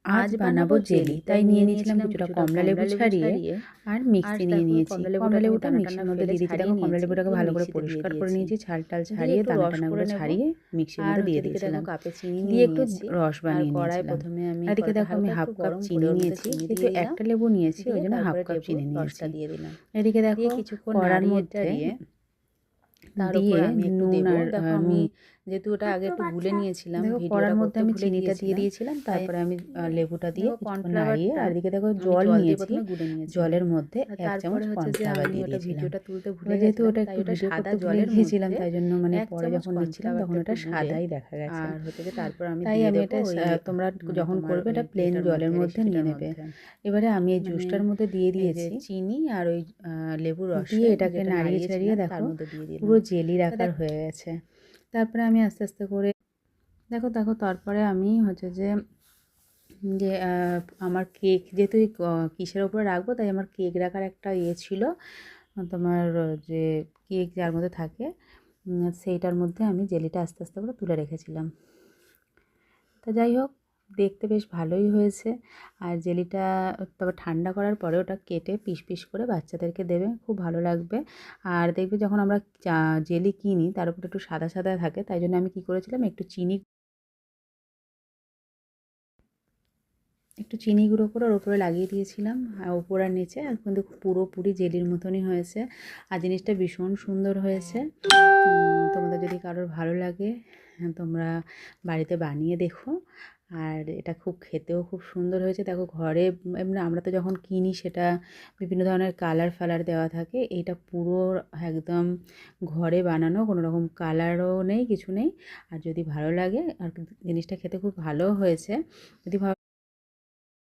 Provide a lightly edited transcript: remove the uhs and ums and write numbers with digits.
আজ বানাবো জেলি, তাই নিয়ে নিয়েছিলাম কিছুটা কমলা লেবু ছাড়িয়ে আর মিক্সি নিয়ে নিয়েছি। কমলা লেবুটা মিক্সির মধ্যে দিয়ে দিয়েছি। দেখো কমলা লেবুটাকে ভালো করে পরিষ্কার করে নিয়েছি, ছাল টাল ছাড়িয়ে দানা টানাগুলো ছাড়িয়ে মিক্সির মধ্যে দিয়ে দিয়েছিলাম। দিয়ে একটু রস বানিয়ে নিয়েছিলাম। এদিকে দেখো আমি হাফ কাপ চিনি নিয়েছি, কিন্তু একটা লেবু নিয়েছি ওই জন্য হাফ কাপ চিনি নিয়েছি। এদিকে দেখো কড়ার মধ্যে দিয়ে নুন আর নুন, যেহেতু ওটা আগে একটু গুলে নিয়েছিলাম, দেখো কড়ার মধ্যে আমি চিনিটা দিয়ে দিয়েছিলাম, তারপরে আমি লেবুটা দিয়ে কিছুক্ষণ নাড়িয়ে আর এদিকে দেখো জল নিয়েছি, জলের মধ্যে এক চামচ কর্নফ্লাওয়ার দিয়ে দিয়েছিলাম। যেহেতু ওটা একটু ভিডিও করতে ভুলে গিয়েছিলাম, তাই জন্য মানে পরে যখন নিচ্ছিলাম তখন ওটা সাদাই দেখা গেছে। আর হচ্ছে তারপর আমি তাই আমি এটা তোমরা যখন করবে এটা প্লেন জলের মধ্যে নিয়ে নেবে। এবারে আমি এই জুসটার মধ্যে দিয়ে দিয়েছি চিনি আর ওই লেবুর রস দিয়ে এটাকে নাড়িয়ে ছাড়িয়ে দেখো পুরো জেলির আকার হয়ে গেছে। তারপরে আমি আস্তে আস্তে করে দেখো তারপরে আমি হচ্ছে যে যে আমার কেক যেহেতু কিসের ওপরে রাখবো, তাই আমার কেক রাখার একটা ইয়ে ছিল, তোমার যে কেক যার মধ্যে থাকে সেইটার মধ্যে আমি জেলিটা আস্তে আস্তে করে তুলে রেখেছিলাম। তা যাই হোক, দেখতে বেশ ভালোই হয়েছে। আর জেলিটা তবে ঠান্ডা করার পরে ওটা কেটে পিস পিস করে বাচ্চাদেরকে দেবে, খুব ভালো লাগবে। আর দেখবে যখন আমরা জেলি কিনি তার উপরে একটু সাদা সাদা থাকে, তাই জন্য আমি কী করেছিলাম একটু চিনি গুঁড়ো করে ওর উপরে লাগিয়ে দিয়েছিলাম, আর ওপর আর নিচে, আর কিন্তু পুরোপুরি জেলির মতনই হয়েছে। আর জিনিসটা ভীষণ সুন্দর হয়েছে। তোমাদের যদি কারোর ভালো লাগে তোমরা বাড়িতে বানিয়ে দেখো। আর এটা খুব খেতেও খুব সুন্দর হয়েছে। দেখো ঘরে এমনি আমরা তো যখন কিনি সেটা বিভিন্ন ধরনের কালার ফালার দেওয়া থাকে, এইটা পুরো একদম ঘরে বানানো, কোনো রকম কালারও নেই, কিছু নেই। আর যদি ভালো লাগে, আর জিনিসটা খেতে খুব ভালো হয়েছে, যদি